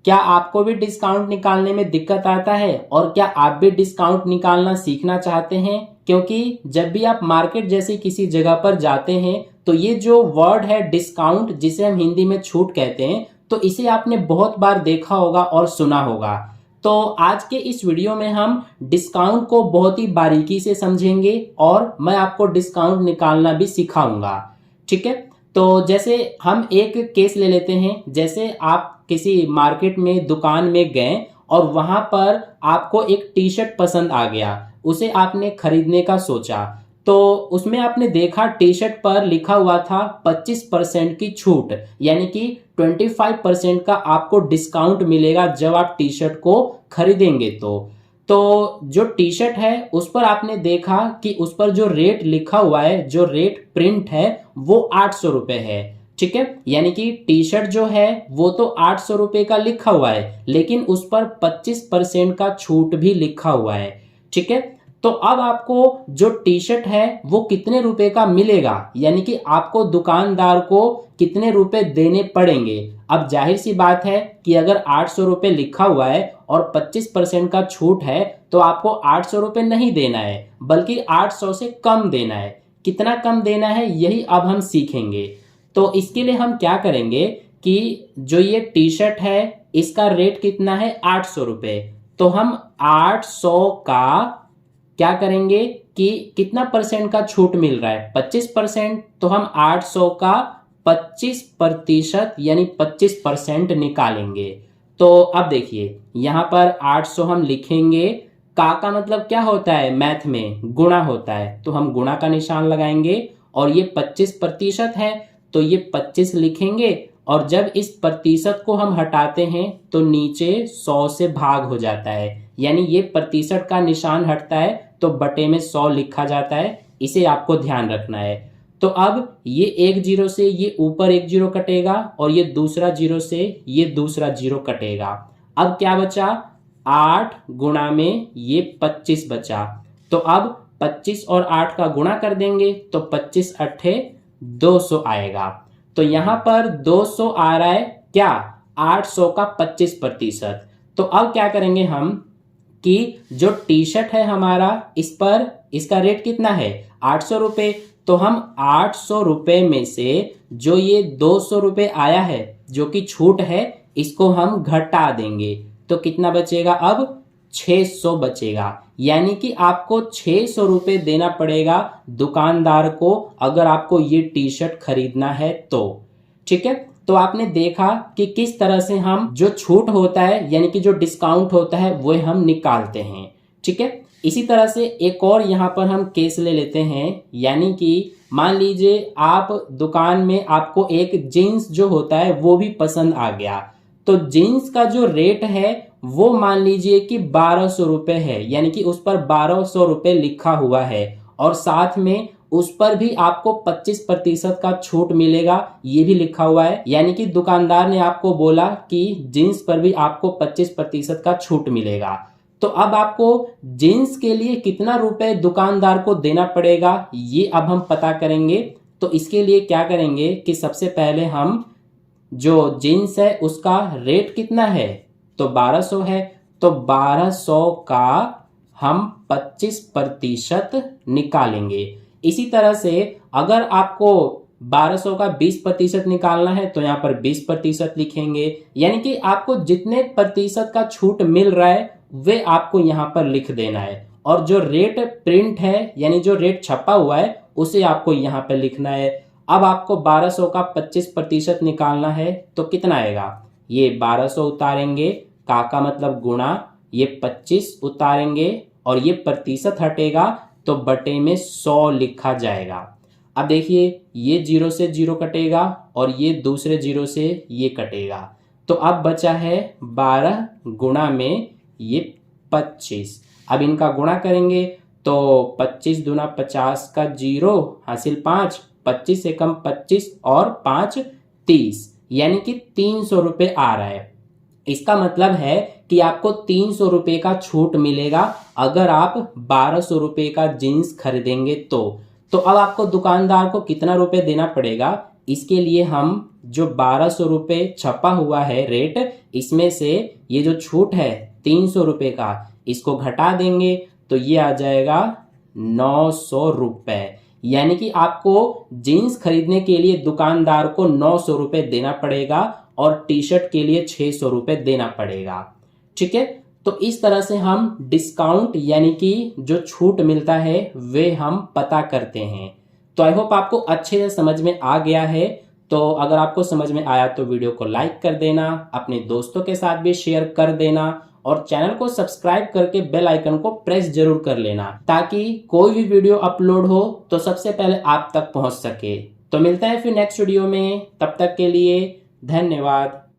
क्या आपको भी डिस्काउंट निकालने में दिक्कत आता है और क्या आप भी डिस्काउंट निकालना सीखना चाहते हैं? क्योंकि जब भी आप मार्केट जैसी किसी जगह पर जाते हैं तो ये जो वर्ड है डिस्काउंट, जिसे हम हिंदी में छूट कहते हैं, तो इसे आपने बहुत बार देखा होगा और सुना होगा। तो आज के इस वीडियो में हम डिस्काउंट को बहुत ही बारीकी से समझेंगे और मैं आपको डिस्काउंट निकालना भी सिखाऊंगा। ठीक है, तो जैसे हम एक केस ले लेते हैं। जैसे आप किसी मार्केट में दुकान में गए और वहां पर आपको एक टी शर्ट पसंद आ गया, उसे आपने खरीदने का सोचा। तो उसमें आपने देखा टी शर्ट पर लिखा हुआ था 25% की छूट, यानी कि 25% का आपको डिस्काउंट मिलेगा जब आप टी शर्ट को खरीदेंगे। तो जो टी शर्ट है उस पर आपने देखा कि उस पर जो रेट लिखा हुआ है, जो रेट प्रिंट है, वो 800 रुपए है। ठीक है, यानी कि टी शर्ट जो है वो तो 800 रुपए का लिखा हुआ है, लेकिन उस पर 25% का छूट भी लिखा हुआ है। ठीक है, तो अब आपको जो टी शर्ट है वो कितने रुपए का मिलेगा, यानी कि आपको दुकानदार को कितने रुपए देने पड़ेंगे। अब जाहिर सी बात है कि अगर 800 रुपए लिखा हुआ है और 25% का छूट है तो आपको 800 रुपए नहीं देना है, बल्कि 800 से कम देना है। कितना कम देना है यही अब हम सीखेंगे। तो इसके लिए हम क्या करेंगे कि जो ये टी शर्ट है इसका रेट कितना है, 800 रुपए। तो हम 800 का क्या करेंगे कि कितना परसेंट का छूट मिल रहा है, 25%। तो हम 800 का 25% यानी 25% निकालेंगे। तो अब देखिए यहाँ पर 800 हम लिखेंगे। का मतलब क्या होता है, मैथ में गुणा होता है, तो हम गुणा का निशान लगाएंगे। और ये 25% है तो ये 25 लिखेंगे। और जब इस प्रतिशत को हम हटाते हैं तो नीचे 100 से भाग हो जाता है, यानी ये प्रतिशत का निशान हटता है तो बटे में 100 लिखा जाता है। इसे आपको ध्यान रखना है। तो अब ये एक जीरो से ये ऊपर एक जीरो कटेगा और ये दूसरा जीरो से ये दूसरा जीरो कटेगा। अब क्या बचा, 8 गुणा में ये 25 बचा। तो अब 25 और 8 का गुणा कर देंगे तो 25 अट्ठे 200 आएगा। तो यहां पर 200 आ रहा है क्या, 800 का 25%। तो अब क्या करेंगे हम कि जो टी शर्ट है हमारा, इस पर इसका रेट कितना है, 800 रुपए। तो हम 800 रुपए में से जो ये 200 रुपए आया है जो कि छूट है, इसको हम घटा देंगे। तो कितना बचेगा, अब 600 बचेगा। यानी कि आपको 600 रुपए देना पड़ेगा दुकानदार को अगर आपको ये टी शर्ट खरीदना है तो। ठीक है, तो आपने देखा कि किस तरह से हम जो छूट होता है यानी कि जो डिस्काउंट होता है वो हम निकालते हैं। ठीक है, इसी तरह से एक और यहाँ पर हम केस ले लेते हैं। यानी कि मान लीजिए आप दुकान में आपको एक जीन्स जो होता है वो भी पसंद आ गया। तो जीन्स का जो रेट है वो मान लीजिए कि 1200 रुपए है, यानी कि उस पर 1200 रुपए लिखा हुआ है और साथ में उस पर भी आपको 25% का छूट मिलेगा, ये भी लिखा हुआ है। यानी कि दुकानदार ने आपको बोला कि जीन्स पर भी आपको 25% का छूट मिलेगा। तो अब आपको जीन्स के लिए कितना रुपए दुकानदार को देना पड़ेगा ये अब हम पता करेंगे। तो इसके लिए क्या करेंगे कि सबसे पहले हम जो जीन्स है उसका रेट कितना है, तो 1200 है। तो 1200 का हम 25% निकालेंगे। इसी तरह से अगर आपको 1200 का 20% निकालना है तो यहाँ पर 20% लिखेंगे। यानी कि आपको जितने प्रतिशत का छूट मिल रहा है वे आपको यहाँ पर लिख देना है। और जो रेट प्रिंट है यानी जो रेट छपा हुआ है उसे आपको यहाँ पर लिखना है। अब आपको 1200 का 25% निकालना है तो कितना आएगा, ये 1200 उतारेंगे, का मतलब गुणा, ये 25 उतारेंगे और ये प्रतिशत हटेगा तो बटे में 100 लिखा जाएगा। अब देखिए ये जीरो से जीरो कटेगा और ये दूसरे जीरो से ये कटेगा। तो अब बचा है 12 गुणा में ये 25। अब इनका गुणा करेंगे तो 25 दूना 50 का जीरो हासिल 5, 25 से कम 25 और 5 30, यानी कि 300 रुपए आ रहा है। इसका मतलब है कि आपको 300 रुपए का छूट मिलेगा अगर आप 1200 रुपए का जीन्स खरीदेंगे तो अब आपको दुकानदार को कितना रुपए देना पड़ेगा, इसके लिए हम जो 1200 रुपये छपा हुआ है रेट, इसमें से ये जो छूट है 300 रुपये का, इसको घटा देंगे तो ये आ जाएगा 900 रुपये। यानी कि आपको जीन्स खरीदने के लिए दुकानदार को 900 रुपये देना पड़ेगा और टी शर्ट के लिए 600 रुपये देना पड़ेगा। ठीक है, तो इस तरह से हम डिस्काउंट यानी कि जो छूट मिलता है वे हम पता करते हैं। तो आई होप आपको अच्छे से समझ में आ गया है। तो अगर आपको समझ में आया तो वीडियो को लाइक कर देना, अपने दोस्तों के साथ भी शेयर कर देना और चैनल को सब्सक्राइब करके बेल आइकन को प्रेस जरूर कर लेना, ताकि कोई भी वीडियो अपलोड हो तो सबसे पहले आप तक पहुंच सके। तो मिलता है फिर नेक्स्ट वीडियो में, तब तक के लिए धन्यवाद।